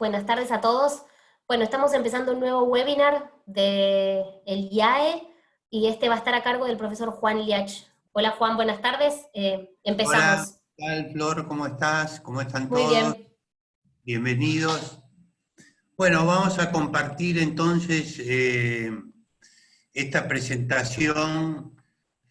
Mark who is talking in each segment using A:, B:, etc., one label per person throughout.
A: buenas tardes a todos. Bueno, estamos empezando un nuevo webinar del IAE y este va a estar a cargo del profesor Juan Liach. Hola Juan, buenas tardes.
B: Hola,
A: Empezamos.
B: ¿qué tal, Flor? ¿Cómo estás? ¿Cómo están
A: Muy
B: todos?
A: bien.
B: Bienvenidos. Bueno, vamos a compartir entonces esta presentación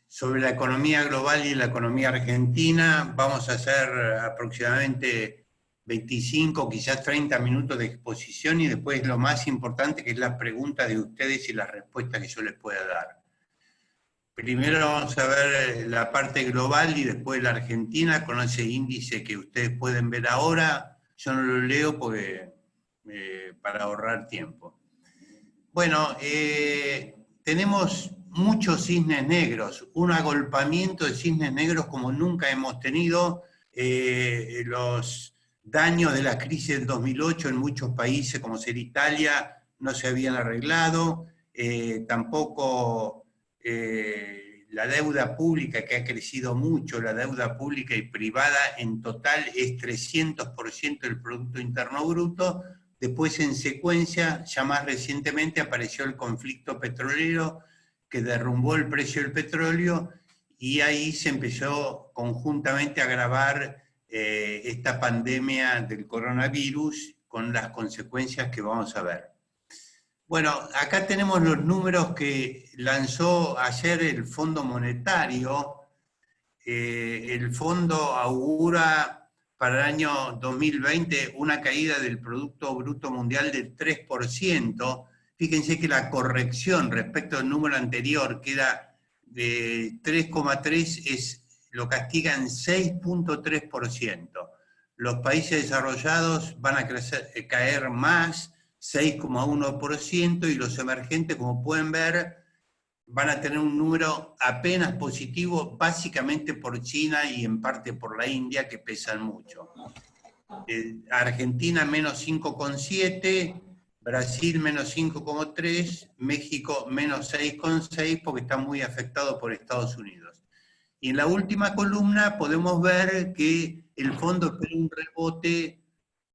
B: sobre la economía global y la economía argentina. Vamos a hacer aproximadamente 25, quizás 30 minutos de exposición y después lo más importante que es la pregunta de ustedes y la respuesta que yo les pueda dar. Primero vamos a ver la parte global y después la Argentina con ese índice que ustedes pueden ver ahora. Yo no lo leo porque, para ahorrar tiempo. Bueno, tenemos muchos cisnes negros, un agolpamiento de cisnes negros como nunca hemos tenido. Los daños de la crisis del 2008 en muchos países, como ser Italia, no se habían arreglado. Tampoco la deuda pública, que ha crecido mucho, la deuda pública y privada en total es 300% del Producto Interno Bruto. Después, en secuencia, ya más recientemente apareció el conflicto petrolero que derrumbó el precio del petróleo y ahí se empezó conjuntamente a agravar esta pandemia del coronavirus con las consecuencias que vamos a ver. Bueno, acá tenemos los números que lanzó ayer el Fondo Monetario. El fondo augura para el año 2020 una caída del Producto Bruto Mundial del 3%. Fíjense que la corrección respecto al número anterior, que era de 3,3, lo castiga en 6,3%. Los países desarrollados van a caer más, 6,1%, y los emergentes, como pueden ver, van a tener un número apenas positivo, básicamente por China y en parte por la India, que pesan mucho. Argentina menos 5,7, Brasil menos 5,3, México menos 6,6 porque está muy afectado por Estados Unidos. Y en la última columna podemos ver que el fondo espera un rebote,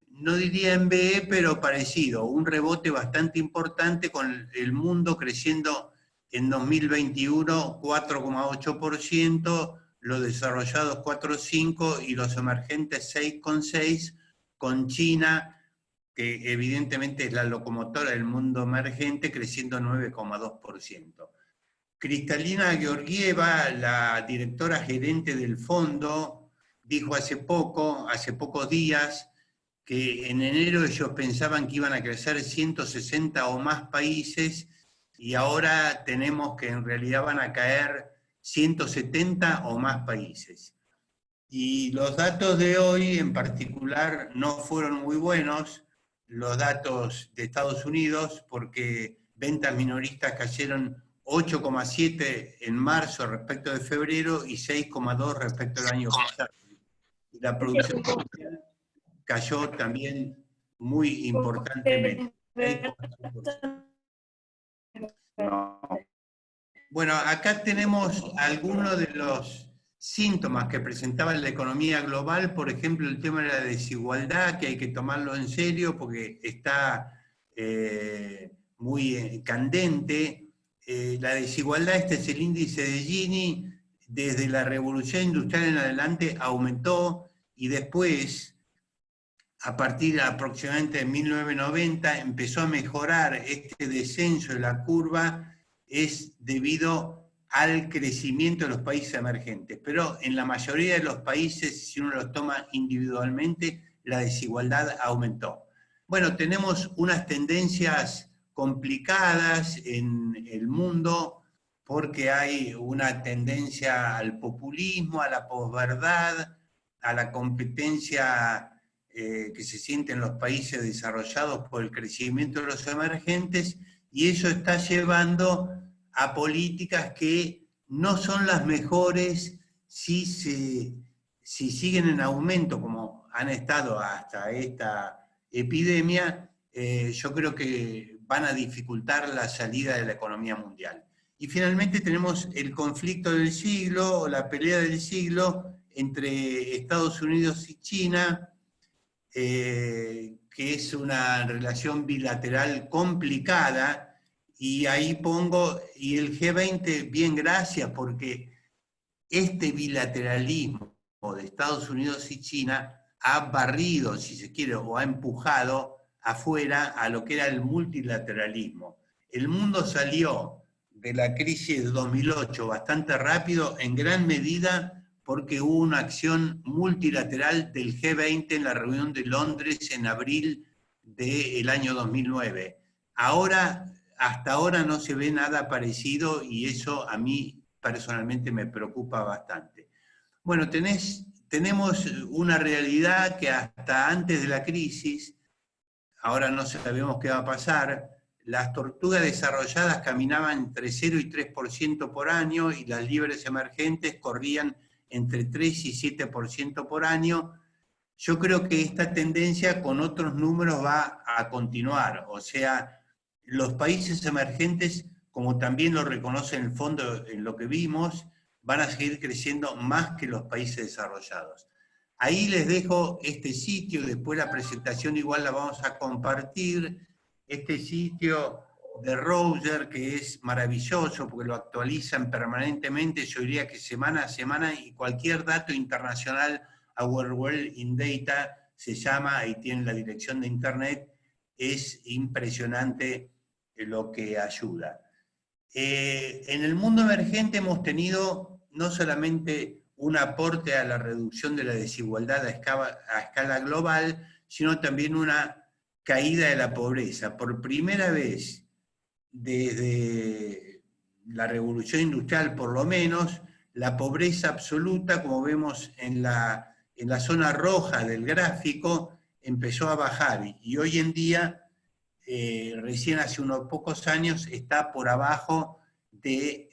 B: no diría en B, pero parecido, un rebote bastante importante con el mundo creciendo en 2021 4,8%, los desarrollados 4,5% y los emergentes 6,6%, con China, que evidentemente es la locomotora del mundo emergente, creciendo 9,2%. Kristalina Georgieva, la directora gerente del fondo, dijo hace pocos días, que en enero ellos pensaban que iban a crecer 160 o más países y ahora tenemos que en realidad van a caer 170 o más países. Y los datos de hoy en particular no fueron muy buenos, los datos de Estados Unidos, porque ventas minoristas cayeron 8,7 en marzo respecto de febrero y 6,2 respecto al año pasado. Y la producción comercial cayó también muy importantemente. Bueno, acá tenemos algunos de los síntomas que presentaba la economía global, por ejemplo, el tema de la desigualdad, que hay que tomarlo en serio porque está muy candente. La desigualdad, este es el índice de Gini, desde la revolución industrial en adelante aumentó y después, a partir de aproximadamente de 1990, empezó a mejorar este descenso de la curva, es debido al crecimiento de los países emergentes. Pero en la mayoría de los países, si uno los toma individualmente, la desigualdad aumentó. Bueno, tenemos unas tendencias complicadas en el mundo porque hay una tendencia al populismo, a la posverdad, a la competencia que se siente en los países desarrollados por el crecimiento de los emergentes, y eso está llevando a políticas que no son las mejores si siguen en aumento como han estado hasta esta epidemia. Yo creo que van a dificultar la salida de la economía mundial. Y finalmente tenemos el conflicto del siglo, o la pelea del siglo entre Estados Unidos y China, que es una relación bilateral complicada, y ahí pongo, y el G20, bien, gracias, porque este bilateralismo de Estados Unidos y China ha barrido, si se quiere, o ha empujado afuera a lo que era el multilateralismo. El mundo salió de la crisis de 2008 bastante rápido, en gran medida porque hubo una acción multilateral del G20 en la reunión de Londres en abril del año 2009. Ahora, hasta ahora no se ve nada parecido, y eso a mí personalmente me preocupa bastante. Bueno, tenemos una realidad que hasta antes de la crisis, ahora no sabemos qué va a pasar, las tortugas desarrolladas caminaban entre 0 y 3% por año, y las libres emergentes corrían entre 3 y 7% por año. Yo creo que esta tendencia con otros números va a continuar, o sea, los países emergentes, como también lo reconoce en el fondo en lo que vimos, van a seguir creciendo más que los países desarrollados. Ahí les dejo este sitio, después la presentación igual la vamos a compartir, este sitio de Roger, que es maravilloso porque lo actualizan permanentemente, yo diría que semana a semana, y cualquier dato internacional, Our World in Data se llama, ahí tienen la dirección de internet, es impresionante lo que ayuda. En el mundo emergente hemos tenido no solamente un aporte a la reducción de la desigualdad a escala global, sino también una caída de la pobreza. Por primera vez desde la revolución industrial, por lo menos, la pobreza absoluta, como vemos en la zona roja del gráfico, empezó a bajar, y hoy en día, recién hace unos pocos años, está por abajo de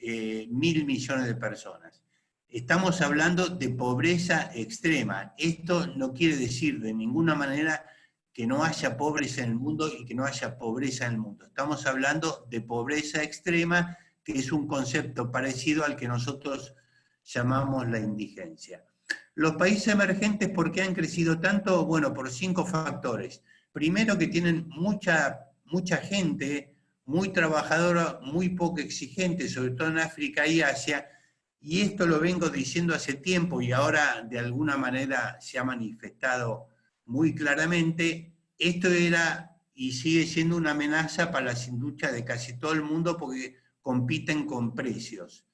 B: 1.000 millones de personas. Estamos hablando de pobreza extrema. Esto no quiere decir de ninguna manera que no haya pobres en el mundo y que no haya pobreza en el mundo. Estamos hablando de pobreza extrema, que es un concepto parecido al que nosotros llamamos la indigencia. Los países emergentes, ¿por qué han crecido tanto? Bueno, por 5 factores. Primero, que tienen mucha gente muy trabajadora, muy poco exigente, sobre todo en África y Asia, y esto lo vengo diciendo hace tiempo y ahora de alguna manera se ha manifestado muy claramente. Esto era y sigue siendo una amenaza para las industrias de casi todo el mundo, porque compiten con precios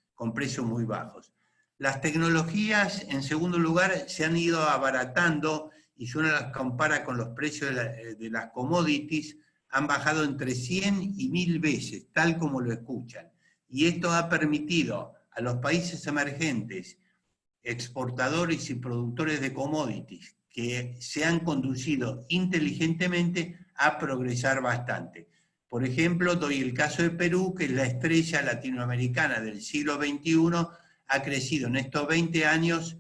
B: muy bajos. Las tecnologías, en segundo lugar, se han ido abaratando, y si uno las compara con los precios de las commodities, han bajado entre 100 y 1000 veces, tal como lo escuchan. Y esto ha permitido a los países emergentes, exportadores y productores de commodities, que se han conducido inteligentemente, a progresar bastante. Por ejemplo, doy el caso de Perú, que es la estrella latinoamericana del siglo XXI, ha crecido en estos 20 años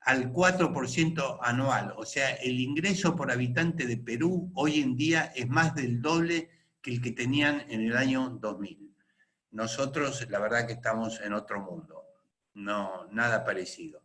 B: al 4% anual. O sea, el ingreso por habitante de Perú hoy en día es más del doble que el que tenían en el año 2000. Nosotros, la verdad que estamos en otro mundo, no, nada parecido.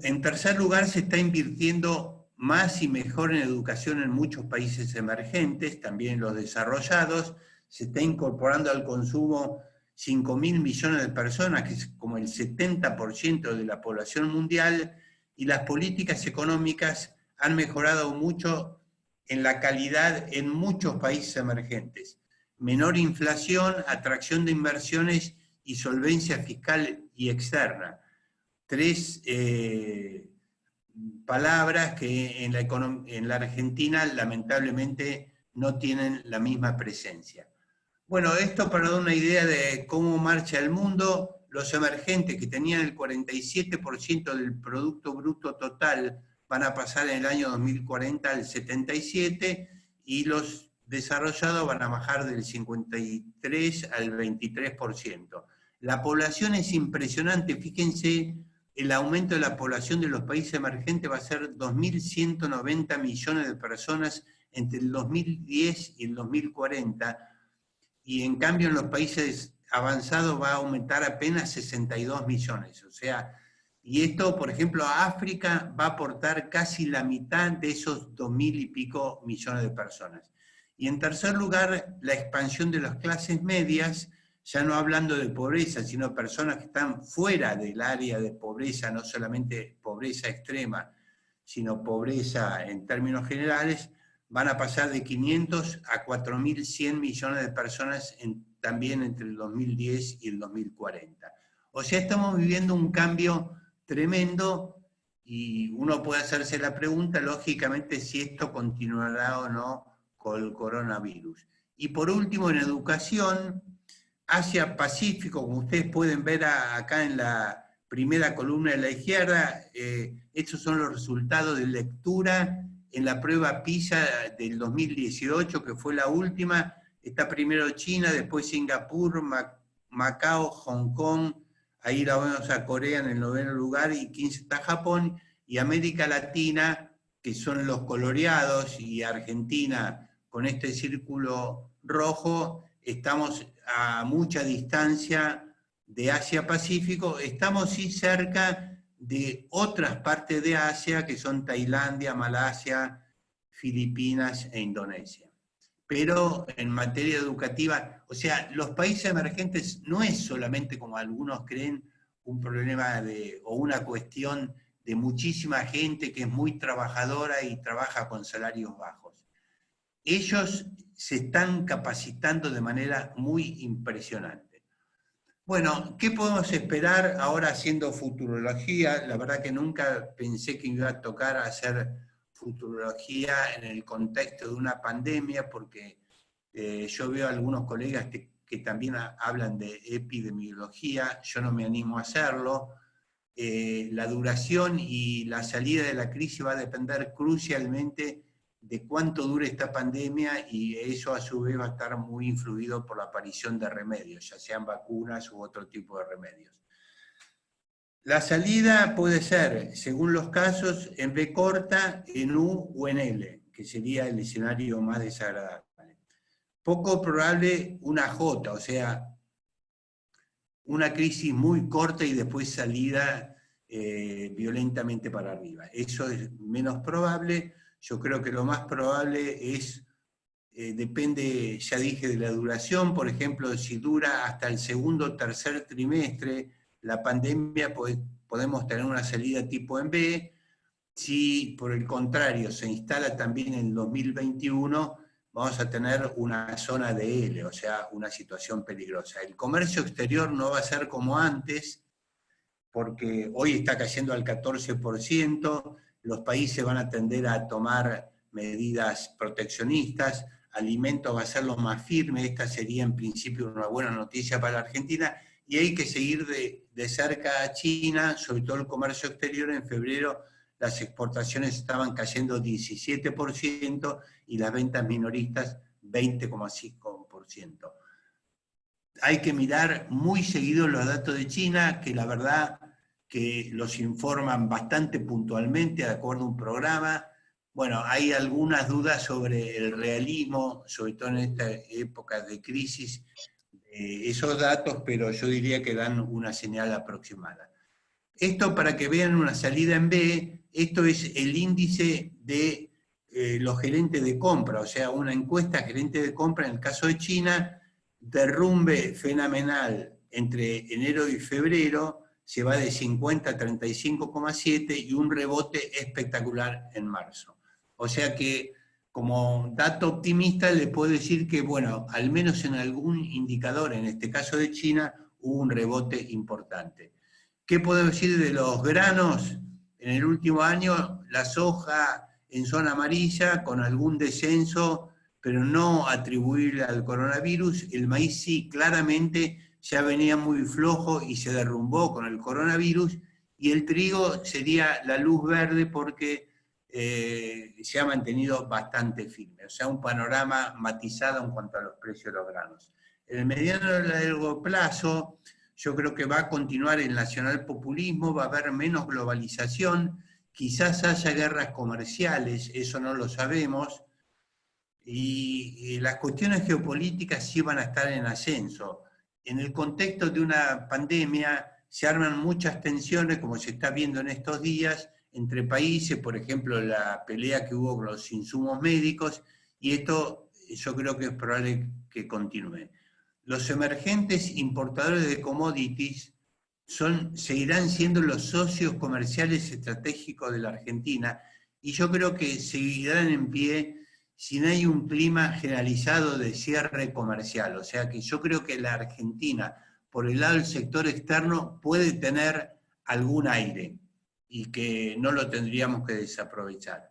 B: En tercer lugar, se está invirtiendo más y mejor en educación en muchos países emergentes, también en los desarrollados. Se está incorporando al consumo 5.000 millones de personas, que es como el 70% de la población mundial, y las políticas económicas han mejorado mucho en la calidad en muchos países emergentes. Menor inflación, atracción de inversiones y solvencia fiscal y externa. 3 palabras que en la Argentina lamentablemente no tienen la misma presencia. Bueno, esto para dar una idea de cómo marcha el mundo. Los emergentes, que tenían el 47% del Producto Bruto Total, van a pasar en el año 2040 al 77%, y los desarrollados van a bajar del 53% al 23%. La población es impresionante, fíjense, el aumento de la población de los países emergentes va a ser 2.190 millones de personas entre el 2010 y el 2040, y en cambio en los países avanzados va a aumentar apenas 62 millones, o sea, Y esto, por ejemplo, a África va a aportar casi la mitad de esos 2.000 y pico millones de personas. Y en tercer lugar, la expansión de las clases medias, ya no hablando de pobreza, sino personas que están fuera del área de pobreza, no solamente pobreza extrema, sino pobreza en términos generales, van a pasar de 500 a 4.100 millones de personas también entre el 2010 y el 2040. O sea, estamos viviendo un cambio tremendo y uno puede hacerse la pregunta, lógicamente, si esto continuará o no con el coronavirus. Y por último, en educación, Asia-Pacífico, como ustedes pueden ver acá en la primera columna de la izquierda, estos son los resultados de lectura en la prueba PISA del 2018, que fue la última. Está primero China, después Singapur, Macao, Hong Kong, ahí la vemos a Corea en el 9º lugar, y 15 está Japón, y América Latina, que son los coloreados, y Argentina con este círculo rojo, estamos a mucha distancia de Asia-Pacífico, estamos sí cerca de otras partes de Asia, que son Tailandia, Malasia, Filipinas e Indonesia. Pero en materia educativa, o sea, los países emergentes no es solamente, como algunos creen, un problema o una cuestión de muchísima gente que es muy trabajadora y trabaja con salarios bajos. Ellos se están capacitando de manera muy impresionante. Bueno, ¿qué podemos esperar ahora haciendo futurología? La verdad que nunca pensé que me iba a tocar hacer futurología en el contexto de una pandemia, porque yo veo a algunos colegas que también hablan de epidemiología, yo no me animo a hacerlo. La duración y la salida de la crisis va a depender crucialmente de cuánto dure esta pandemia, y eso a su vez va a estar muy influido por la aparición de remedios, ya sean vacunas u otro tipo de remedios. La salida puede ser, según los casos, en V corta, en U o en L, que sería el escenario más desagradable. Poco probable una J, o sea, una crisis muy corta y después salida violentamente para arriba. Eso es menos probable. Yo creo que lo más probable es, depende, ya dije, de la duración. Por ejemplo, si dura hasta el segundo o tercer trimestre la pandemia, podemos tener una salida tipo en B. Si por el contrario se instala también en el 2021, vamos a tener una zona de L, o sea, una situación peligrosa. El comercio exterior no va a ser como antes, porque hoy está cayendo al 14%, los países van a tender a tomar medidas proteccionistas, alimentos va a ser lo más firme, esta sería en principio una buena noticia para la Argentina, y hay que seguir de cerca a China, sobre todo el comercio exterior. En febrero las exportaciones estaban cayendo 17% y las ventas minoristas 20,5%. Hay que mirar muy seguido los datos de China, que la verdad que los informan bastante puntualmente, de acuerdo a un programa. Bueno, hay algunas dudas sobre el realismo, sobre todo en esta época de crisis, esos datos, pero yo diría que dan una señal aproximada. Esto, para que vean una salida en B, esto es el índice de los gerentes de compra, o sea, una encuesta gerente de compra en el caso de China, derrumbe fenomenal entre enero y febrero, se va de 50 a 35,7 y un rebote espectacular en marzo. O sea que, como dato optimista, le puedo decir que, bueno, al menos en algún indicador, en este caso de China, hubo un rebote importante. ¿Qué puedo decir de los granos? En el último año, la soja en zona amarilla, con algún descenso, pero no atribuible al coronavirus. El maíz sí, claramente ya venía muy flojo y se derrumbó con el coronavirus, y el trigo sería la luz verde porque se ha mantenido bastante firme, o sea, un panorama matizado en cuanto a los precios de los granos. En el mediano y largo plazo, yo creo que va a continuar el nacionalpopulismo, va a haber menos globalización, quizás haya guerras comerciales, eso no lo sabemos, y las cuestiones geopolíticas sí van a estar en ascenso. En el contexto de una pandemia, se arman muchas tensiones, como se está viendo en estos días, entre países, por ejemplo, la pelea que hubo con los insumos médicos, y esto yo creo que es probable que continúe. Los emergentes importadores de commodities seguirán siendo los socios comerciales estratégicos de la Argentina, y yo creo que seguirán en pie si no hay un clima generalizado de cierre comercial. O sea que yo creo que la Argentina, por el lado del sector externo, puede tener algún aire y que no lo tendríamos que desaprovechar.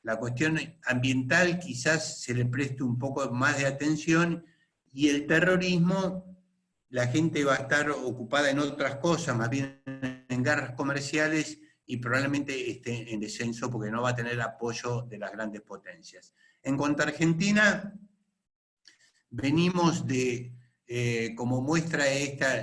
B: La cuestión ambiental quizás se le preste un poco más de atención, y el terrorismo, la gente va a estar ocupada en otras cosas, más bien en guerras comerciales, y probablemente esté en descenso porque no va a tener apoyo de las grandes potencias. En cuanto a Argentina, venimos de, como muestra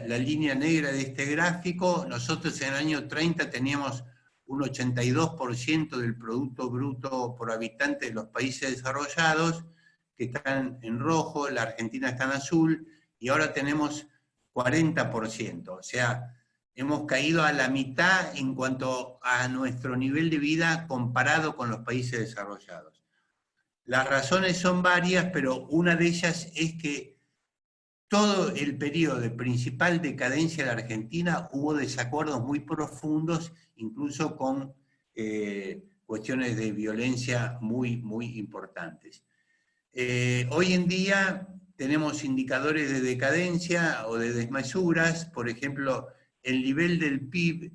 B: la línea negra de este gráfico, nosotros en el año 30 teníamos un 82% del Producto Bruto por habitante de los países desarrollados, que están en rojo, la Argentina está en azul, y ahora tenemos 40%, o sea, hemos caído a la mitad en cuanto a nuestro nivel de vida comparado con los países desarrollados. Las razones son varias, pero una de ellas es que todo el periodo de principal decadencia de la Argentina hubo desacuerdos muy profundos, incluso con cuestiones de violencia muy, muy importantes. Hoy en día tenemos indicadores de decadencia o de desmesuras. Por ejemplo, el nivel del PIB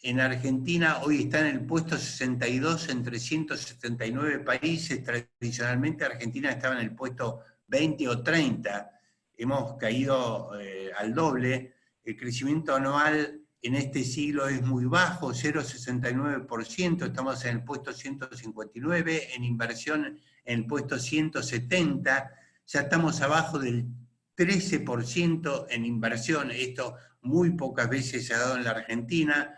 B: en Argentina hoy está en el puesto 62 entre 179 países. Tradicionalmente Argentina estaba en el puesto 20 o 30. Hemos caído al doble. El crecimiento anual en este siglo es muy bajo, 0,69%. Estamos en el puesto 159, en inversión en el puesto 170. Ya estamos abajo del 13% en inversión. Esto muy pocas veces se ha dado en la Argentina.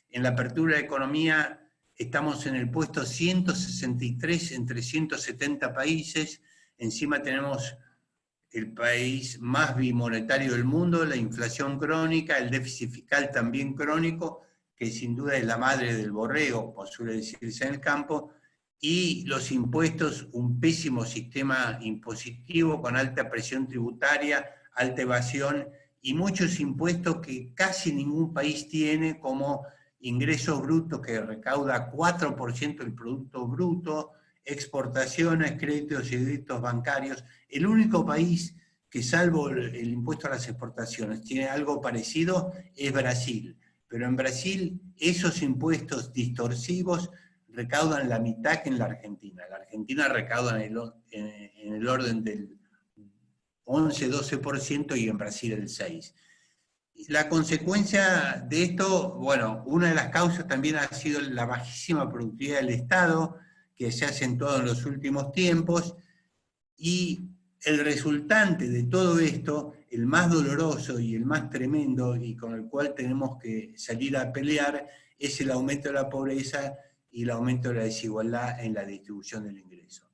B: En la apertura de economía estamos en el puesto 163 entre 170 países. Encima tenemos el país más bimonetario del mundo, la inflación crónica, el déficit fiscal también crónico, que sin duda es la madre del borrego, como suele decirse en el campo, y los impuestos, un pésimo sistema impositivo con alta presión tributaria, alta evasión y muchos impuestos que casi ningún país tiene, como ingresos brutos que recauda 4% del Producto Bruto, exportaciones, créditos y débito bancarios. El único país que, salvo el impuesto a las exportaciones, tiene algo parecido es Brasil. Pero en Brasil esos impuestos distorsivos recaudan la mitad que en la Argentina. La Argentina recauda en el orden del 11-12% y en Brasil el 6%. La consecuencia de esto, bueno, una de las causas también ha sido la bajísima productividad del Estado, que se ha acentuado en los últimos tiempos, y el resultante de todo esto, el más doloroso y el más tremendo, y con el cual tenemos que salir a pelear, es el aumento de la pobreza y el aumento de la desigualdad en la distribución del ingreso.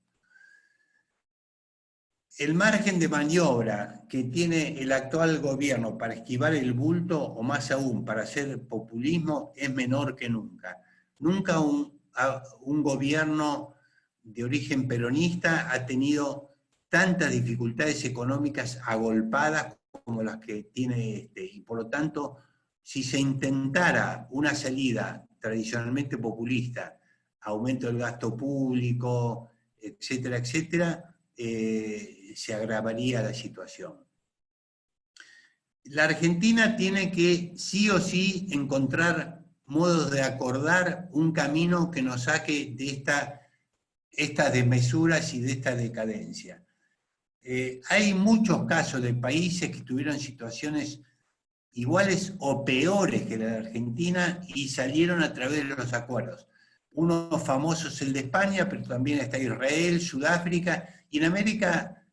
B: El margen de maniobra que tiene el actual gobierno para esquivar el bulto, o más aún para hacer populismo, es menor que nunca. Nunca un gobierno de origen peronista ha tenido tantas dificultades económicas agolpadas como las que tiene este, y por lo tanto, si se intentara una salida tradicionalmente populista, aumento del gasto público, etcétera, etcétera, se agravaría la situación. La Argentina tiene que sí o sí encontrar modos de acordar un camino que nos saque de estas desmesuras y de esta decadencia. Hay muchos casos de países que tuvieron situaciones iguales o peores que la de Argentina y salieron a través de los acuerdos. Uno famoso es el de España, pero también está Israel, Sudáfrica, y en América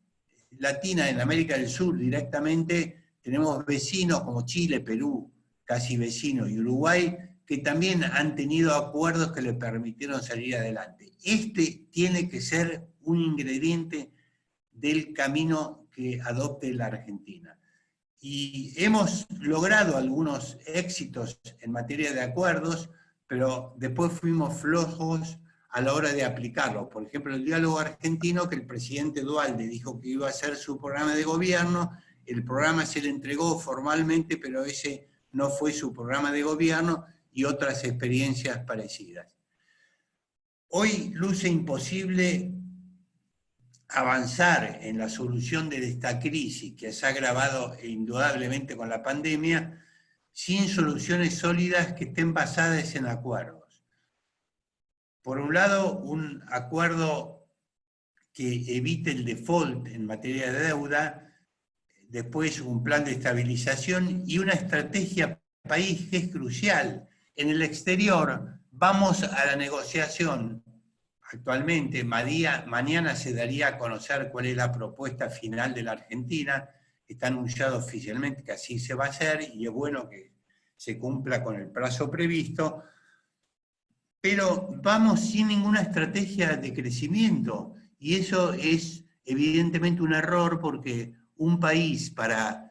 B: Latina, en América del Sur directamente, tenemos vecinos como Chile, Perú, casi vecinos, y Uruguay, que también han tenido acuerdos que les permitieron salir adelante. Este tiene que ser un ingrediente del camino que adopte la Argentina. Y hemos logrado algunos éxitos en materia de acuerdos, pero después fuimos flojos a la hora de aplicarlo. Por ejemplo, el diálogo argentino, que el presidente Dualde dijo que iba a ser su programa de gobierno, el programa se le entregó formalmente, pero ese no fue su programa de gobierno, y otras experiencias parecidas. Hoy luce imposible avanzar en la solución de esta crisis que se ha agravado indudablemente con la pandemia sin soluciones sólidas que estén basadas en acuerdos. Por un lado, un acuerdo que evite el default en materia de deuda, después un plan de estabilización y una estrategia país que es crucial. En el exterior vamos a la negociación. Actualmente, mañana se daría a conocer cuál es la propuesta final de la Argentina. Está anunciado oficialmente que así se va a hacer y es bueno que se cumpla con el plazo previsto, pero vamos sin ninguna estrategia de crecimiento y eso es evidentemente un error porque un país para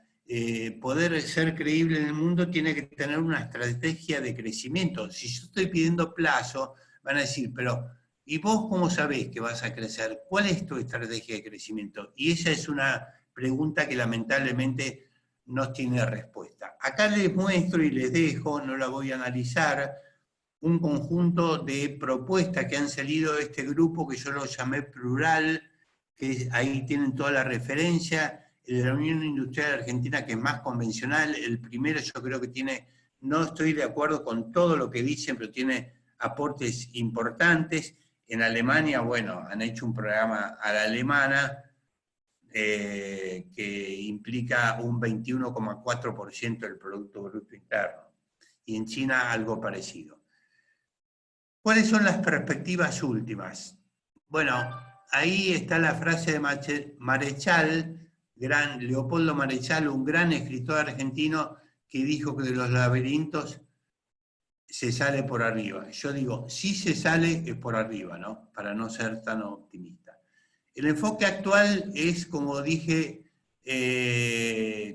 B: poder ser creíble en el mundo tiene que tener una estrategia de crecimiento. Si yo estoy pidiendo plazo, van a decir, pero ¿y vos cómo sabés que vas a crecer? ¿Cuál es tu estrategia de crecimiento? Y esa es una pregunta que lamentablemente no tiene respuesta. Acá les muestro y les dejo, no la voy a analizar, un conjunto de propuestas que han salido de este grupo que yo lo llamé plural, que ahí tienen toda la referencia, de la Unión Industrial Argentina, que es más convencional. El primero yo creo que tiene, no estoy de acuerdo con todo lo que dicen, pero tiene aportes importantes. En Alemania, bueno, han hecho un programa a la alemana que implica un 21,4% del Producto Bruto Interno. Y en China algo parecido. ¿Cuáles son las perspectivas últimas? Bueno, ahí está la frase de Marechal, Leopoldo Marechal, un gran escritor argentino que dijo que de los laberintos se sale por arriba. Yo digo, si se sale es por arriba, ¿no? Para no ser tan optimista. El enfoque actual es, como dije,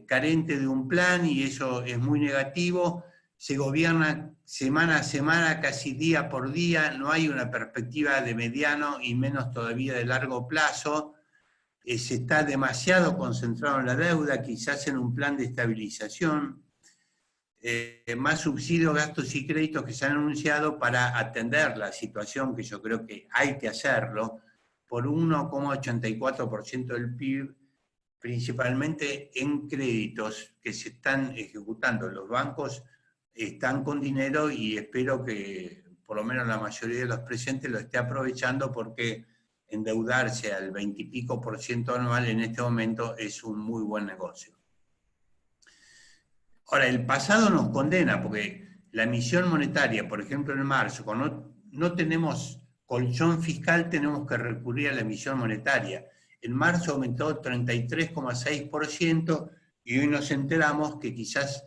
B: carente de un plan y eso es muy negativo. Se gobierna semana a semana, casi día por día, no hay una perspectiva de mediano y menos todavía de largo plazo. Se está demasiado concentrado en la deuda, quizás en un plan de estabilización. Más subsidios, gastos y créditos que se han anunciado para atender la situación, que yo creo que hay que hacerlo, por 1,84% del PIB, principalmente en créditos que se están ejecutando. Los bancos están con dinero y espero que por lo menos la mayoría de los presentes lo esté aprovechando porque endeudarse al 20 y pico % anual en este momento es un muy buen negocio. Ahora, el pasado nos condena porque la emisión monetaria, por ejemplo en marzo, cuando no tenemos colchón fiscal, tenemos que recurrir a la emisión monetaria. En marzo aumentó 33,6% y hoy nos enteramos que quizás,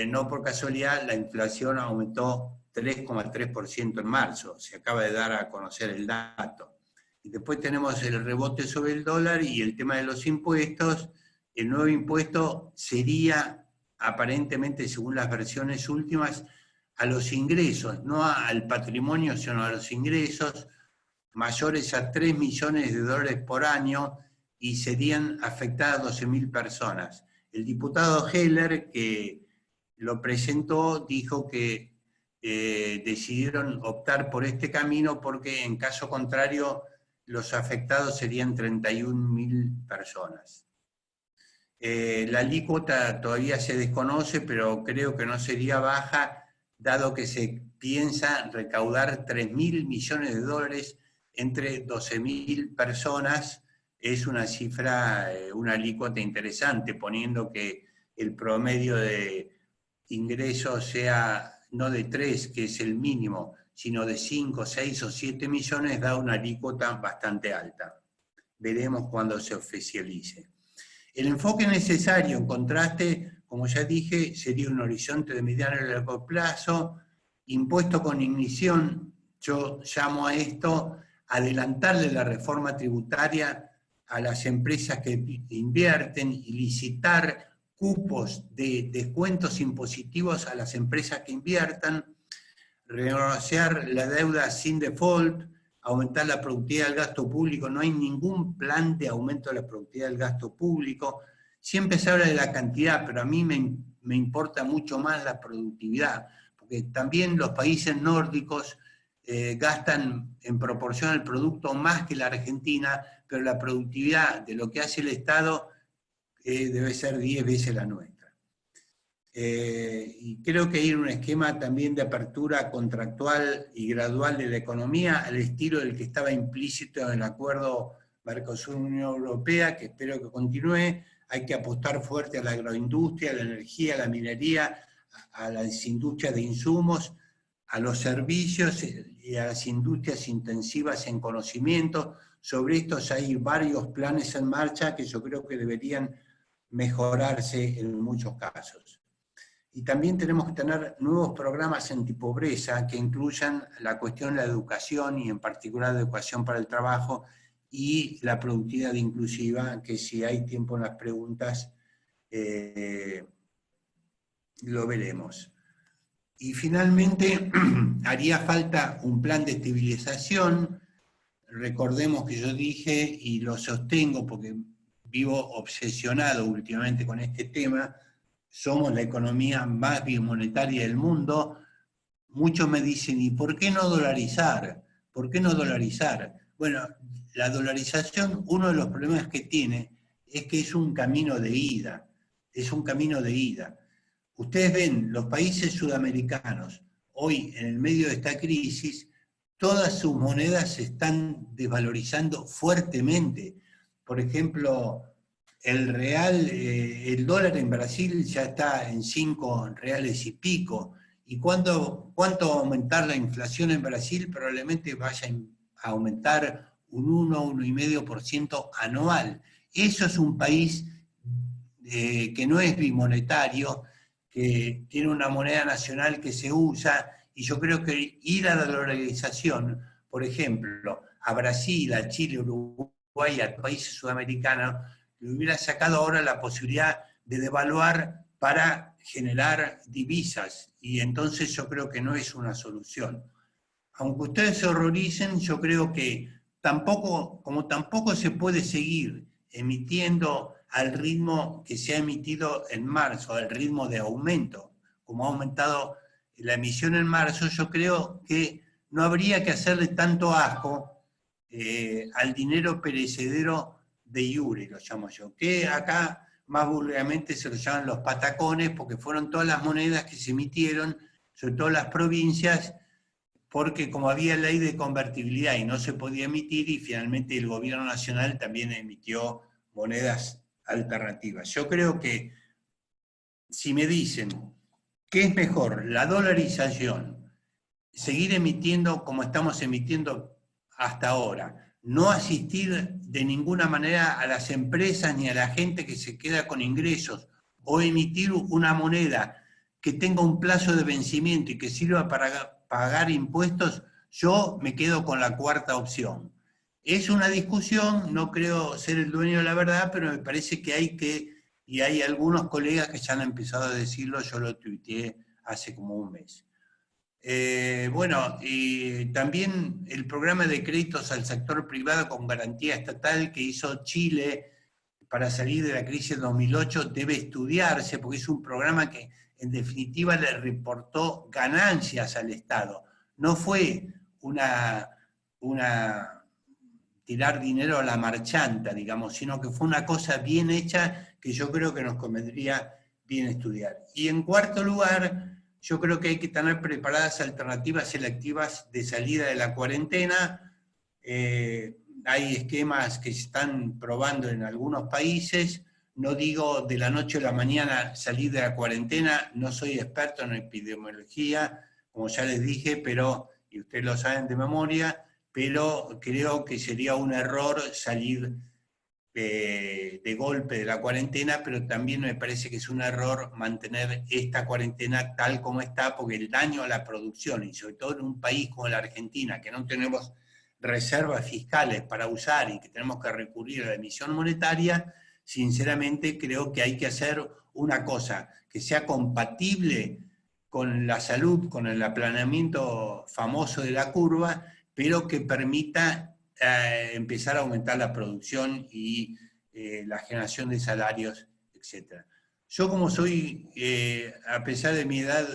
B: no por casualidad, la inflación aumentó 3,3% en marzo. Se acaba de dar a conocer el dato. Y después tenemos el rebote sobre el dólar y el tema de los impuestos. El nuevo impuesto sería, aparentemente, según las versiones últimas, a los ingresos, no al patrimonio, sino a los ingresos mayores a 3 millones de dólares por año y serían afectadas 12.000 personas. El diputado Heller, que lo presentó, dijo que decidieron optar por este camino porque en caso contrario los afectados serían 31.000 personas. La alícuota todavía se desconoce, pero creo que no sería baja, dado que se piensa recaudar 3.000 millones de dólares entre 12.000 personas. Es una cifra, una alícuota interesante, poniendo que el promedio de ingresos sea no de 3, que es el mínimo, sino de 5, 6 o 7 millones, da una alícuota bastante alta. Veremos cuando se oficialice. El enfoque necesario, en contraste, como ya dije, sería un horizonte de mediano y largo plazo, impuesto con ignición. Yo llamo a esto adelantarle la reforma tributaria a las empresas que invierten y licitar cupos de descuentos impositivos a las empresas que inviertan, renegociar la deuda sin default, aumentar la productividad del gasto público. No hay ningún plan de aumento de la productividad del gasto público. Siempre se habla de la cantidad, pero a mí me importa mucho más la productividad, porque también los países nórdicos gastan en proporción al producto más que la Argentina, pero la productividad de lo que hace el Estado debe ser 10 veces la nuestra. Y creo que hay un esquema también de apertura contractual y gradual de la economía al estilo del que estaba implícito en el acuerdo Mercosur-Unión Europea, que espero que continúe. Hay que apostar fuerte a la agroindustria, a la energía, a la minería, a las industrias de insumos, a los servicios y a las industrias intensivas en conocimiento. Sobre estos hay varios planes en marcha que yo creo que deberían mejorarse en muchos casos. Y también tenemos que tener nuevos programas antipobreza que incluyan la cuestión de la educación y en particular la educación para el trabajo y la productividad inclusiva, que si hay tiempo en las preguntas lo veremos. Y finalmente haría falta un plan de estabilización. Recordemos que yo dije, y lo sostengo porque vivo obsesionado últimamente con este tema, somos la economía más bimonetaria del mundo. Muchos me dicen, ¿y por qué no dolarizar? ¿Por qué no dolarizar? Bueno, la dolarización, uno de los problemas que tiene es que es un camino de ida. Es un camino de ida. Ustedes ven, los países sudamericanos, hoy en el medio de esta crisis, todas sus monedas se están desvalorizando fuertemente. Por ejemplo, el real, el dólar en Brasil ya está en 5 reales y pico. ¿Y cuánto va a aumentar la inflación en Brasil? Probablemente vaya a aumentar un 1,5% anual. Eso es un país que no es bimonetario, que tiene una moneda nacional que se usa, y yo creo que ir a la dolarización, por ejemplo, a Brasil, a Chile, Uruguay, a países sudamericanos, le hubiera sacado ahora la posibilidad de devaluar para generar divisas, y entonces yo creo que no es una solución. Aunque ustedes se horroricen, yo creo que como tampoco se puede seguir emitiendo al ritmo que se ha emitido en marzo, al ritmo de aumento, como ha aumentado la emisión en marzo, yo creo que no habría que hacerle tanto asco al dinero perecedero de iure, lo llamo yo, que acá más vulgarmente se lo llaman los patacones, porque fueron todas las monedas que se emitieron, sobre todo las provincias, porque como había ley de convertibilidad y no se podía emitir, y finalmente el gobierno nacional también emitió monedas alternativas. Yo creo que si me dicen ¿qué es mejor? La dolarización, seguir emitiendo como estamos emitiendo hasta ahora, no asistir de ninguna manera a las empresas ni a la gente que se queda con ingresos, o emitir una moneda que tenga un plazo de vencimiento y que sirva para pagar impuestos, yo me quedo con la cuarta opción. Es una discusión, no creo ser el dueño de la verdad, pero me parece que hay que, y hay algunos colegas que ya han empezado a decirlo, yo lo tuiteé hace como un mes. Bueno, y también el programa de créditos al sector privado con garantía estatal que hizo Chile para salir de la crisis de 2008 debe estudiarse, porque es un programa que en definitiva le reportó ganancias al Estado. No fue tirar dinero a la marchanta, digamos, sino que fue una cosa bien hecha que yo creo que nos convendría bien estudiar. Y en cuarto lugar, yo creo que hay que tener preparadas alternativas selectivas de salida de la cuarentena. Hay esquemas que se están probando en algunos países. No digo de la noche a la mañana salir de la cuarentena, no soy experto en epidemiología, como ya les dije, pero, y ustedes lo saben de memoria, pero creo que sería un error salir de golpe de la cuarentena, pero también me parece que es un error mantener esta cuarentena tal como está, porque el daño a la producción, y sobre todo en un país como la Argentina, que no tenemos reservas fiscales para usar y que tenemos que recurrir a la emisión monetaria, sinceramente creo que hay que hacer una cosa que sea compatible con la salud, con el aplanamiento famoso de la curva, pero que permita empezar a aumentar la producción y la generación de salarios, etc. Yo como soy, a pesar de mi edad,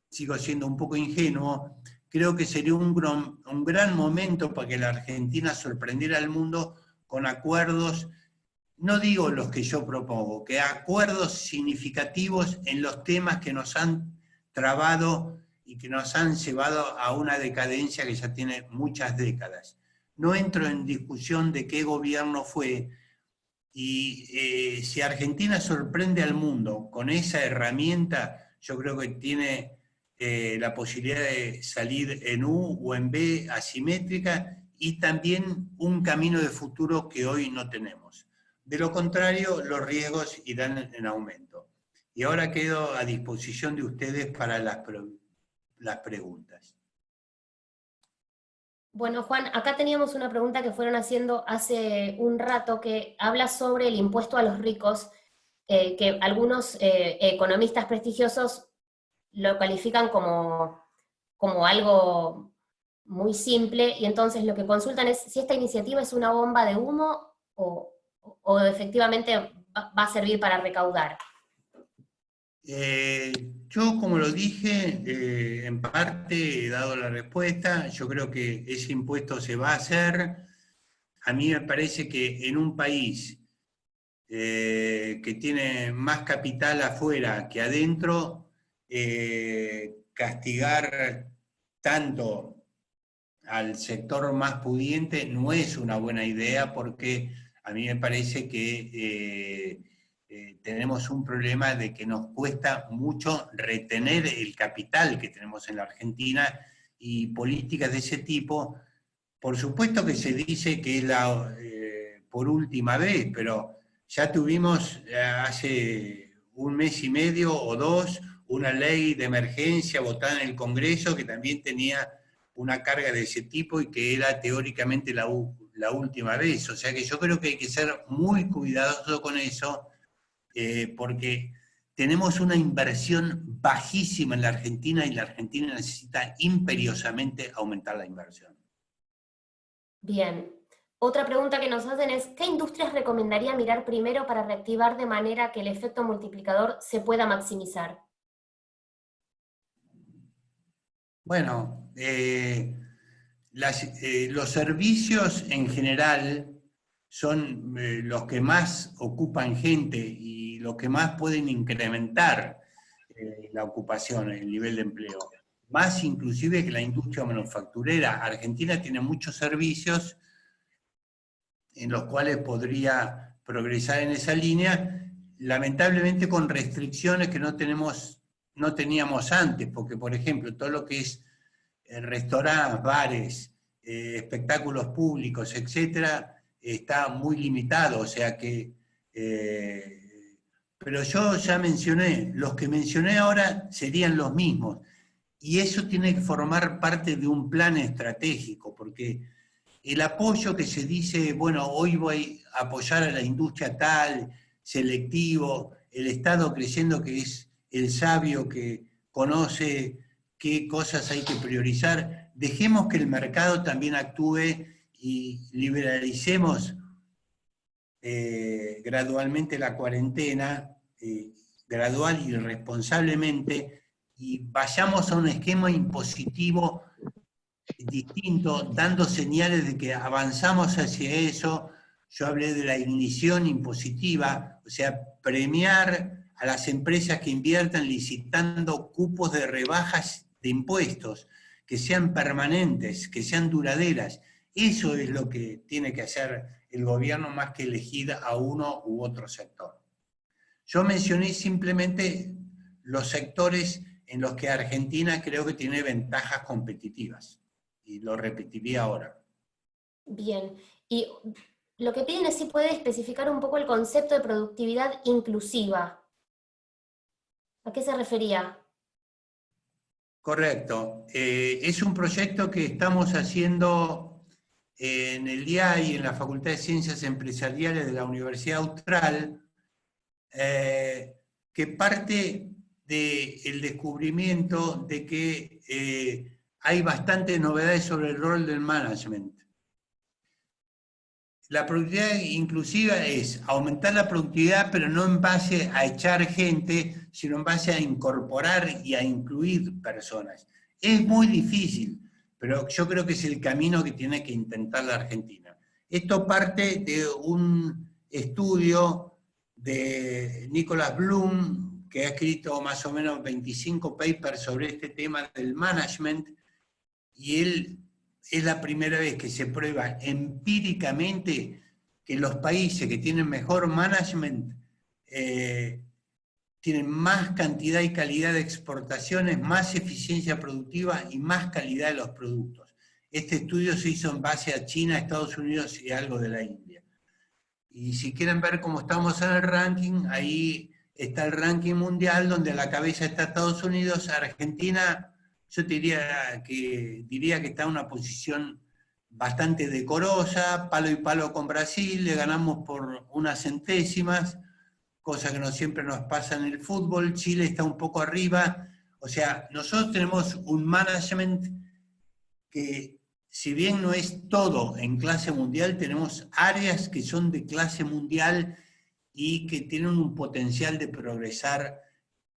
B: sigo siendo un poco ingenuo, creo que sería un gran momento para que la Argentina sorprendiera al mundo con acuerdos, no digo los que yo propongo, que acuerdos significativos en los temas que nos han trabado y que nos han llevado a una decadencia que ya tiene muchas décadas. No entro en discusión de qué gobierno fue, y si Argentina sorprende al mundo con esa herramienta, yo creo que tiene la posibilidad de salir en U o en B asimétrica y también un camino de futuro que hoy no tenemos. De lo contrario, los riesgos irán en aumento. Y ahora quedo a disposición de ustedes para las preguntas.
A: Bueno, Juan, acá teníamos una pregunta que fueron haciendo hace un rato que habla sobre el impuesto a los ricos, que algunos economistas prestigiosos lo califican como algo muy simple, y entonces lo que consultan es si esta iniciativa es una bomba de humo o efectivamente va a servir para recaudar.
B: Yo, como lo dije, en parte he dado la respuesta. Yo creo que ese impuesto se va a hacer. A mí me parece que en un país que tiene más capital afuera que adentro, castigar tanto al sector más pudiente no es una buena idea, porque a mí me parece que tenemos un problema de que nos cuesta mucho retener el capital que tenemos en la Argentina, y políticas de ese tipo, por supuesto que se dice que es por última vez, pero ya tuvimos hace un mes y medio o dos una ley de emergencia votada en el Congreso que también tenía una carga de ese tipo y que era teóricamente la última vez. O sea que yo creo que hay que ser muy cuidadoso con eso, porque tenemos una inversión bajísima en la Argentina y la Argentina necesita imperiosamente aumentar la inversión.
A: Bien. Otra pregunta que nos hacen es, ¿qué industrias recomendaría mirar primero para reactivar de manera que el efecto multiplicador se pueda maximizar?
B: Bueno, los servicios en general son los que más ocupan gente y los que más pueden incrementar la ocupación, el nivel de empleo. Más inclusive que la industria manufacturera. Argentina tiene muchos servicios en los cuales podría progresar en esa línea, lamentablemente con restricciones que no teníamos antes, porque por ejemplo todo lo que es restaurantes, bares, espectáculos públicos, etcétera, está muy limitado, o sea que... pero yo ya mencioné, los que mencioné ahora serían los mismos, y eso tiene que formar parte de un plan estratégico, porque el apoyo que se dice, bueno, hoy voy a apoyar a la industria tal, selectivo, el Estado creyendo que es el sabio que conoce qué cosas hay que priorizar, dejemos que el mercado también actúe y liberalicemos gradualmente la cuarentena, gradual y responsablemente, y vayamos a un esquema impositivo distinto, dando señales de que avanzamos hacia eso. Yo hablé de la ignición impositiva, o sea, premiar a las empresas que inviertan licitando cupos de rebajas de impuestos, que sean permanentes, que sean duraderas. Eso es lo que tiene que hacer el gobierno más que elegir a uno u otro sector. Yo mencioné simplemente los sectores en los que Argentina creo que tiene ventajas competitivas, y lo repetiría ahora.
A: Bien. Y lo que piden es si puede especificar un poco el concepto de productividad inclusiva. ¿A qué se refería?
B: Correcto. Es un proyecto que estamos haciendo en el IAI, en la Facultad de Ciencias Empresariales de la Universidad Austral, que parte del descubrimiento de que hay bastantes novedades sobre el rol del management. La productividad inclusiva es aumentar la productividad, pero no en base a echar gente, sino en base a incorporar y a incluir personas. Es muy difícil, pero yo creo que es el camino que tiene que intentar la Argentina. Esto parte de un estudio de Nicholas Bloom, que ha escrito más o menos 25 papers sobre este tema del management, y él es la primera vez que se prueba empíricamente que los países que tienen mejor management tienen más cantidad y calidad de exportaciones, más eficiencia productiva y más calidad de los productos. Este estudio se hizo en base a China, Estados Unidos y algo de la India. Y si quieren ver cómo estamos en el ranking, ahí está el ranking mundial, donde a la cabeza está Estados Unidos. Argentina, yo diría que está en una posición bastante decorosa, palo y palo con Brasil, le ganamos por unas centésimas, cosa que no siempre nos pasa en el fútbol. Chile está un poco arriba. O sea, nosotros tenemos un management que, si bien no es todo en clase mundial, tenemos áreas que son de clase mundial y que tienen un potencial de progresar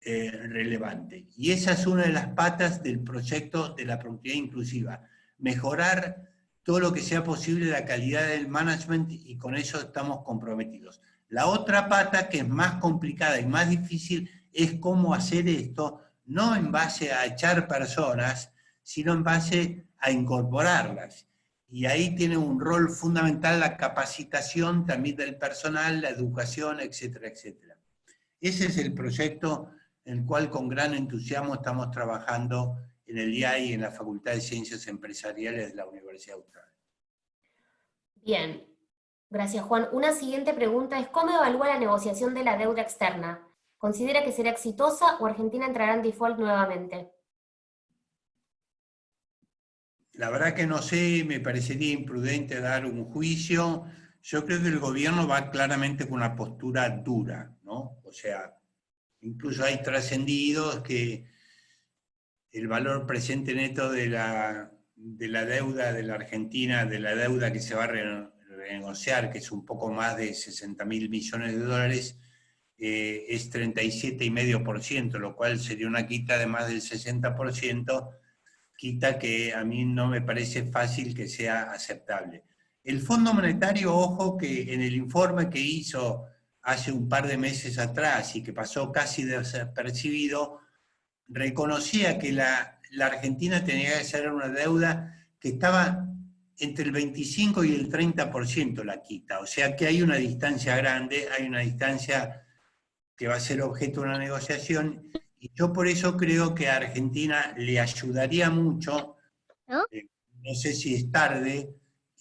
B: relevante. Y esa es una de las patas del proyecto de la productividad inclusiva. Mejorar todo lo que sea posible la calidad del management, y con eso estamos comprometidos. La otra pata, que es más complicada y más difícil, es cómo hacer esto, no en base a echar personas, sino en base a incorporarlas. Y ahí tiene un rol fundamental la capacitación también del personal, la educación, etcétera, etcétera. Ese es el proyecto en el cual con gran entusiasmo estamos trabajando en el IAI y en la Facultad de Ciencias Empresariales de la Universidad Austral.
A: Bien, gracias Juan. Una siguiente pregunta es, ¿cómo evalúa la negociación de la deuda externa? ¿Considera que será exitosa o Argentina entrará en default nuevamente?
B: La verdad que no sé, me parecería imprudente dar un juicio. Yo creo que el gobierno va claramente con una postura dura, ¿no? O sea, incluso hay trascendidos que el valor presente neto de la deuda de la Argentina, de la deuda que se va a renegociar, que es un poco más de 60.000 millones de dólares, es 37,5%, lo cual sería una quita de más del 60%, quita que a mí no me parece fácil que sea aceptable. El Fondo Monetario, ojo, que en el informe que hizo hace un par de meses atrás y que pasó casi desapercibido, reconocía que la Argentina tenía que ser una deuda que estaba entre el 25 y el 30% la quita. O sea que hay una distancia grande, hay una distancia que va a ser objeto de una negociación, y yo por eso creo que a Argentina le ayudaría mucho, no sé si es tarde,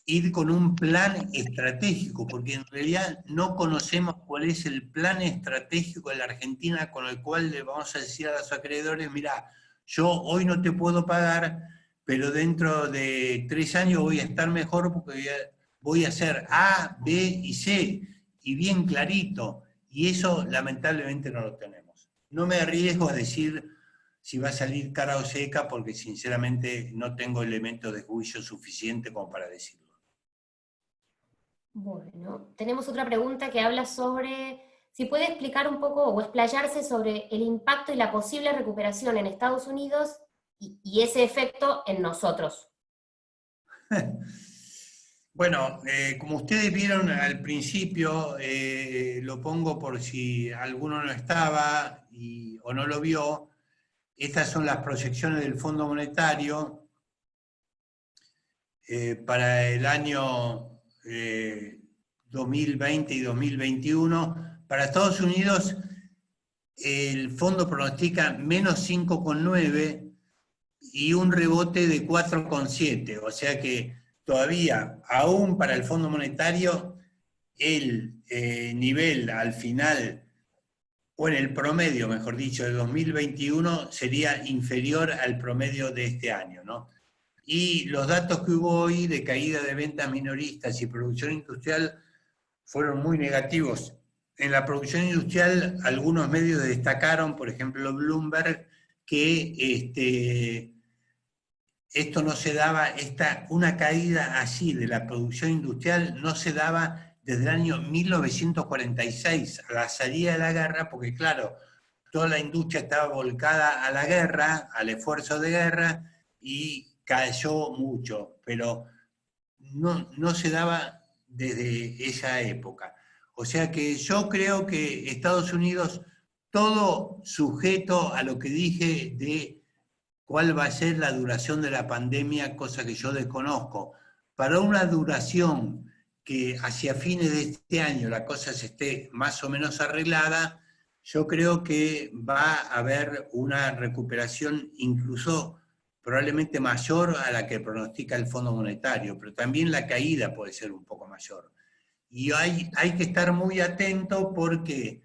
B: ir con un plan estratégico, porque en realidad no conocemos cuál es el plan estratégico de la Argentina con el cual le vamos a decir a los acreedores, mira, yo hoy no te puedo pagar, pero dentro de 3 años voy a estar mejor porque voy a hacer A, B y C, y bien clarito, y eso lamentablemente no lo tenemos. No me arriesgo a decir si va a salir cara o seca, porque sinceramente no tengo elementos de juicio suficiente como para decirlo.
A: Bueno, tenemos otra pregunta que habla sobre si puede explicar un poco o explayarse sobre el impacto y la posible recuperación en Estados Unidos y ese efecto en nosotros.
B: Bueno, como ustedes vieron al principio, lo pongo por si alguno no estaba o no lo vio, estas son las proyecciones del Fondo Monetario para el año 2020 y 2021. Para Estados Unidos, el fondo pronostica menos 5,9 y un rebote de 4,7. O sea que todavía, aún para el Fondo Monetario, el nivel al final, o en el promedio, mejor dicho, de 2021, sería inferior al promedio de este año, ¿no? y los datos que hubo hoy de caída de ventas minoristas y producción industrial fueron muy negativos. En la producción industrial, algunos medios destacaron, por ejemplo Bloomberg, que esto no se daba, una caída así de la producción industrial no se daba desde el año 1946, a la salida de la guerra, porque claro, toda la industria estaba volcada a la guerra, al esfuerzo de guerra, y cayó mucho, pero no se daba desde esa época. O sea que yo creo que Estados Unidos, todo sujeto a lo que dije de cuál va a ser la duración de la pandemia, cosa que yo desconozco, para una duración que hacia fines de este año la cosa se esté más o menos arreglada, yo creo que va a haber una recuperación incluso probablemente mayor a la que pronostica el Fondo Monetario, pero también la caída puede ser un poco mayor. Y hay que estar muy atento porque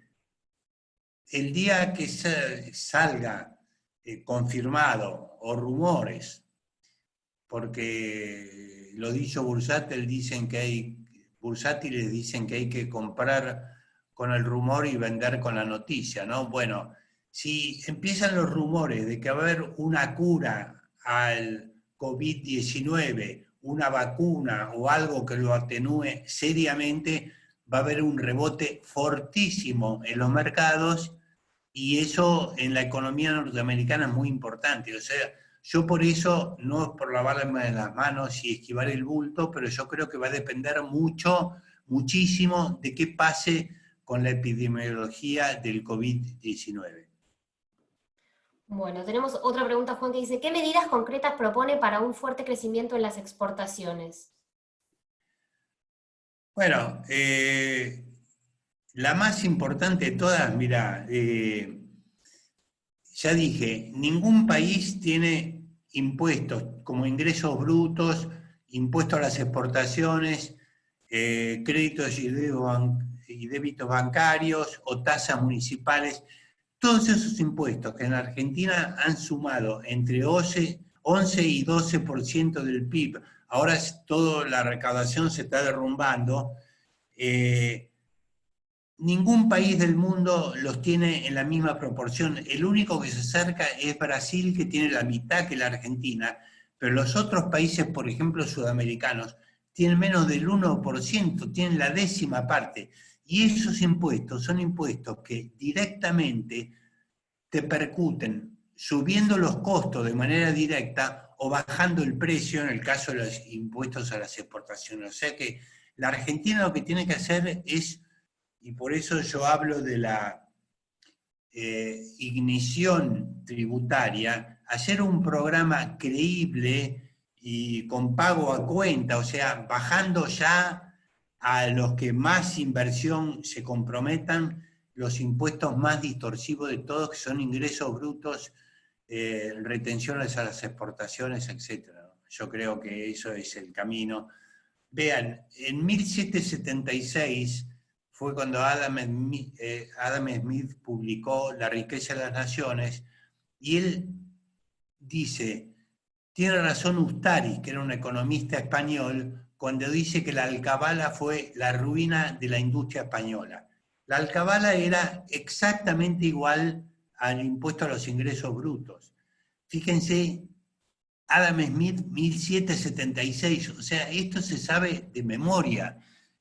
B: el día que salga confirmado o rumores, porque lo dicho bursátiles dicen que hay que comprar con el rumor y vender con la noticia, ¿no? Bueno, si empiezan los rumores de que va a haber una cura al COVID-19, una vacuna o algo que lo atenúe seriamente, va a haber un rebote fortísimo en los mercados y eso en la economía norteamericana es muy importante. O sea, yo por eso, no es por lavarme las manos y esquivar el bulto, pero yo creo que va a depender muchísimo de qué pase con la epidemiología del COVID-19.
A: Bueno, tenemos otra pregunta, Juan, que dice, ¿qué medidas concretas propone para un fuerte crecimiento en las exportaciones?
B: Bueno, la más importante de todas, mira, ya dije, ningún país tiene impuestos como ingresos brutos, impuestos a las exportaciones, créditos y débitos bancarios o tasas municipales. Todos esos impuestos que en Argentina han sumado entre 11 y 12% del PIB, ahora toda la recaudación se está derrumbando, ningún país del mundo los tiene en la misma proporción. El único que se acerca es Brasil, que tiene la mitad que la Argentina, pero los otros países, por ejemplo, sudamericanos, tienen menos del 1%, tienen la décima parte. Y esos impuestos son impuestos que directamente te percuten subiendo los costos de manera directa o bajando el precio en el caso de los impuestos a las exportaciones. O sea que la Argentina lo que tiene que hacer es, y por eso yo hablo de la ignición tributaria, hacer un programa creíble y con pago a cuenta, o sea, bajando ya a los que más inversión se comprometan los impuestos más distorsivos de todos, que son ingresos brutos, retenciones a las exportaciones, etc. Yo creo que eso es el camino. Vean, en 1776 fue cuando Adam Smith publicó La riqueza de las naciones, y él dice, tiene razón Ustari, que era un economista español, cuando dice que la alcabala fue la ruina de la industria española. La alcabala era exactamente igual al impuesto a los ingresos brutos. Fíjense, Adam Smith, 1776, o sea, esto se sabe de memoria.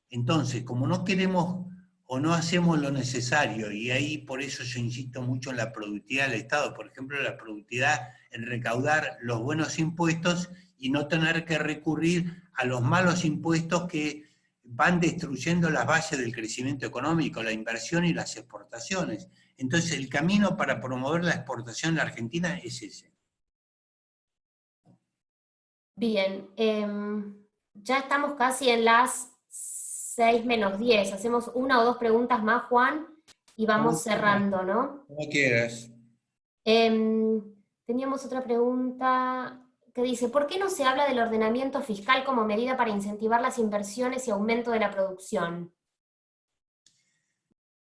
B: Entonces, como no queremos o no hacemos lo necesario, y ahí por eso yo insisto mucho en la productividad del Estado, por ejemplo, la productividad en recaudar los buenos impuestos y no tener que recurrir a los malos impuestos que van destruyendo las bases del crecimiento económico, la inversión y las exportaciones. Entonces, el camino para promover la exportación en la Argentina es ese.
A: Bien, ya estamos casi en las 6 menos 10. Hacemos una o dos preguntas más, Juan, y vamos cerrando, ¿no?
B: Como quieras.
A: Teníamos otra pregunta que dice, ¿por qué no se habla del ordenamiento fiscal como medida para incentivar las inversiones y aumento de la producción?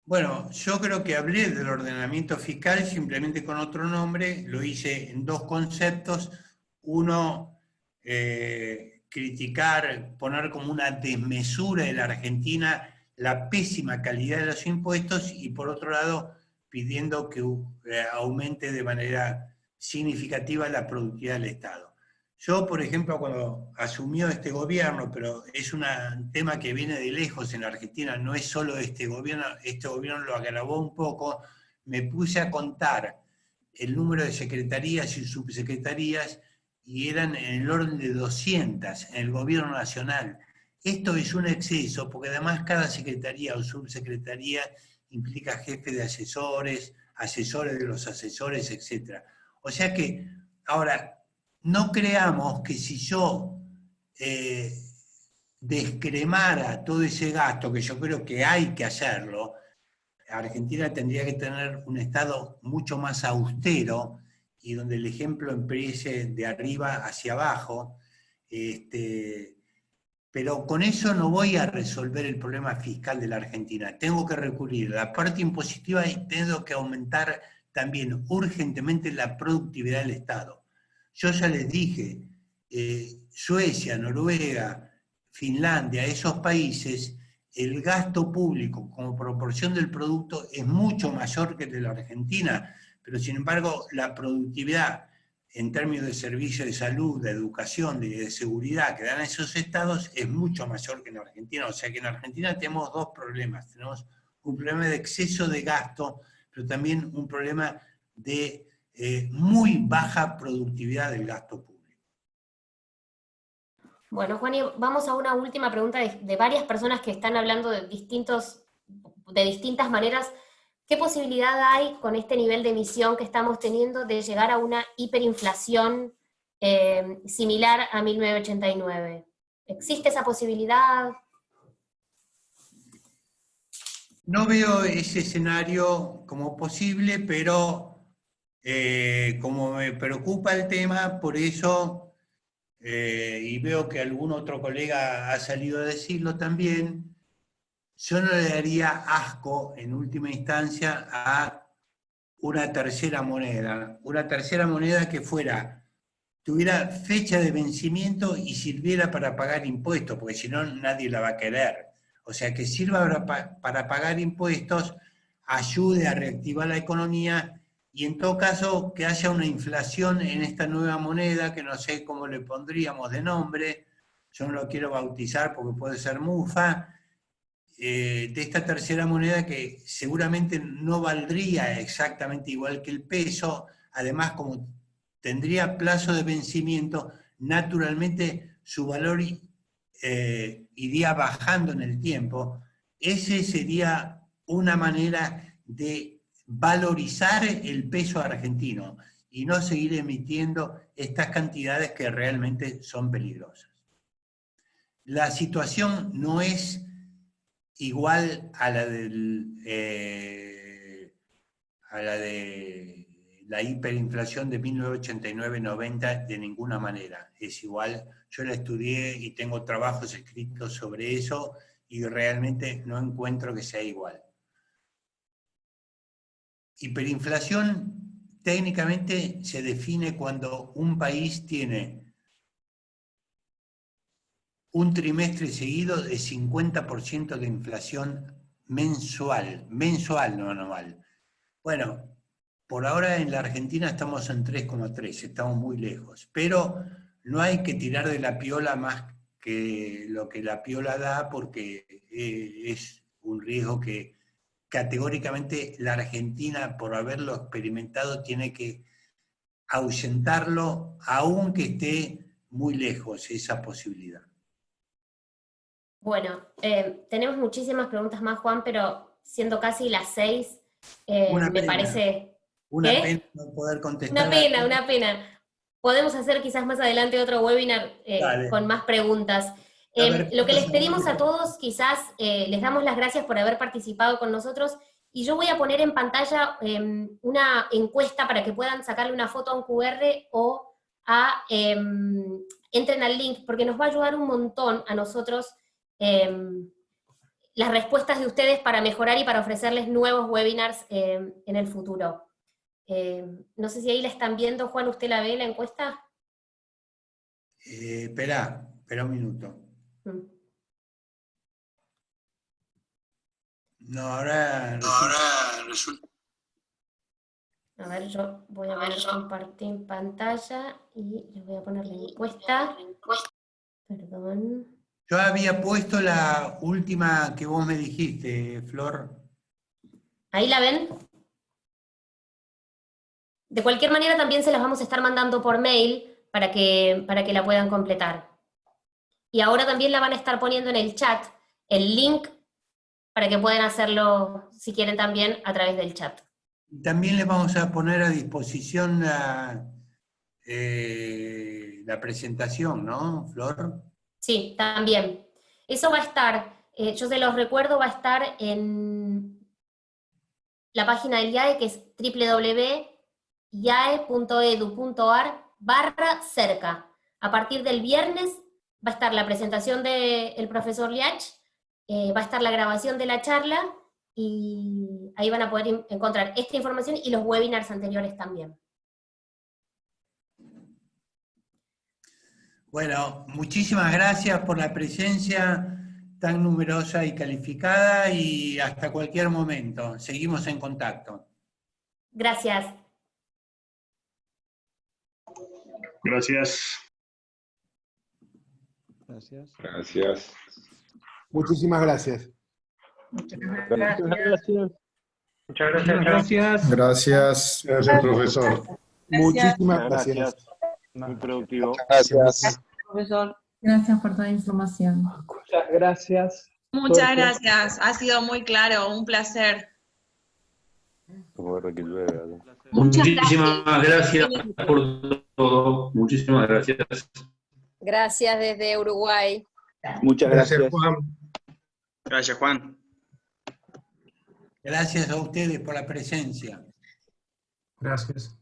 B: Bueno, yo creo que hablé del ordenamiento fiscal simplemente con otro nombre, lo hice en dos conceptos. Uno, criticar, poner como una desmesura de la Argentina la pésima calidad de los impuestos y por otro lado pidiendo que aumente de manera significativa la productividad del Estado. Yo, por ejemplo, cuando asumió este gobierno, pero es un tema que viene de lejos en la Argentina, no es solo este gobierno lo agravó un poco, me puse a contar el número de secretarías y subsecretarías y eran en el orden de 200 en el gobierno nacional. Esto es un exceso, porque además cada secretaría o subsecretaría implica jefe de asesores, asesores de los asesores, etc. O sea que, ahora, no creamos que si yo descremara todo ese gasto, que yo creo que hay que hacerlo, Argentina tendría que tener un Estado mucho más austero y donde el ejemplo empiece de arriba hacia abajo, pero con eso no voy a resolver el problema fiscal de la Argentina. Tengo que recurrir a la parte impositiva y tengo que aumentar también urgentemente la productividad del Estado. Yo ya les dije, Suecia, Noruega, Finlandia, esos países, el gasto público como proporción del producto es mucho mayor que el de la Argentina, pero sin embargo la productividad en términos de servicios de salud, de educación, de seguridad que dan esos estados es mucho mayor que en Argentina. O sea que en Argentina tenemos dos problemas. Tenemos un problema de exceso de gasto, pero también un problema de muy baja productividad del gasto público.
A: Bueno, Juan, y vamos a una última pregunta de varias personas que están hablando de distintas maneras. ¿Qué posibilidad hay con este nivel de emisión que estamos teniendo de llegar a una hiperinflación similar a 1989? ¿Existe esa posibilidad?
B: No veo ese escenario como posible, pero como me preocupa el tema, por eso, y veo que algún otro colega ha salido a decirlo también, yo no le daría asco en última instancia a una tercera moneda que tuviera fecha de vencimiento y sirviera para pagar impuestos, porque si no nadie la va a querer. O sea, que sirva para pagar impuestos, ayude a reactivar la economía y en todo caso que haya una inflación en esta nueva moneda, que no sé cómo le pondríamos de nombre, yo no lo quiero bautizar porque puede ser mufa, de esta tercera moneda que seguramente no valdría exactamente igual que el peso, además como tendría plazo de vencimiento, naturalmente su valor iría bajando en el tiempo. Esa sería una manera de valorizar el peso argentino y no seguir emitiendo estas cantidades que realmente son peligrosas. La situación no es igual a la de la hiperinflación de 1989-90 de ninguna manera. Es igual, yo la estudié y tengo trabajos escritos sobre eso y realmente no encuentro que sea igual. Hiperinflación técnicamente se define cuando un país tiene un trimestre seguido de 50% de inflación mensual, no anual. Bueno, por ahora en la Argentina estamos en 3,3, estamos muy lejos, pero no hay que tirar de la piola más que lo que la piola da, porque es un riesgo que categóricamente la Argentina, por haberlo experimentado, tiene que ahuyentarlo, aunque esté muy lejos esa posibilidad.
A: Bueno, tenemos muchísimas preguntas más, Juan, pero siendo casi las 6, me parece...
B: Una pena no poder contestar.
A: Una pena. Podemos hacer quizás más adelante otro webinar con más preguntas. Lo que les pedimos a todos, quizás les damos las gracias por haber participado con nosotros, y yo voy a poner en pantalla una encuesta para que puedan sacarle una foto a un QR o entren al link, porque nos va a ayudar un montón a nosotros las respuestas de ustedes para mejorar y para ofrecerles nuevos webinars en el futuro. No sé si ahí la están viendo, Juan, ¿usted la ve, la encuesta?
B: Espera un minuto. No, ahora resulta.
A: A ver, yo voy a poner compartir pantalla y les voy a poner la encuesta. Perdón.
B: Yo había puesto la última que vos me dijiste, Flor.
A: ¿Ahí la ven? De cualquier manera también se las vamos a estar mandando por mail para que la puedan completar. Y ahora también la van a estar poniendo en el chat, el link, para que puedan hacerlo, si quieren también, a través del chat.
B: También les vamos a poner a disposición la presentación, ¿no, Flor?
A: Sí, también. Eso va a estar, yo se los recuerdo, va a estar en la página del IAE, que es www.iae.edu.ar/cerca. A partir del viernes va a estar la presentación del profesor Liach, va a estar la grabación de la charla, y ahí van a poder encontrar esta información y los webinars anteriores también.
B: Bueno, muchísimas gracias por la presencia tan numerosa y calificada, y hasta cualquier momento. Seguimos en contacto.
A: Gracias.
C: Gracias.
D: Gracias.
E: Gracias.
F: Muchísimas gracias.
D: Muchas gracias.
C: Muchas gracias.
E: Gracias.
F: Gracias, profesor. Muchísimas gracias.
D: Muy productivo.
E: Gracias.
G: Profesor.
H: Gracias por toda la información.
I: Muchas gracias.
G: Muchas gracias. Ha sido muy claro. Un placer.
C: Muchísimas gracias por todo. Muchísimas gracias.
J: Gracias desde Uruguay.
D: Muchas gracias.
F: Juan.
C: Gracias, Juan.
B: Gracias a ustedes por la presencia.
F: Gracias.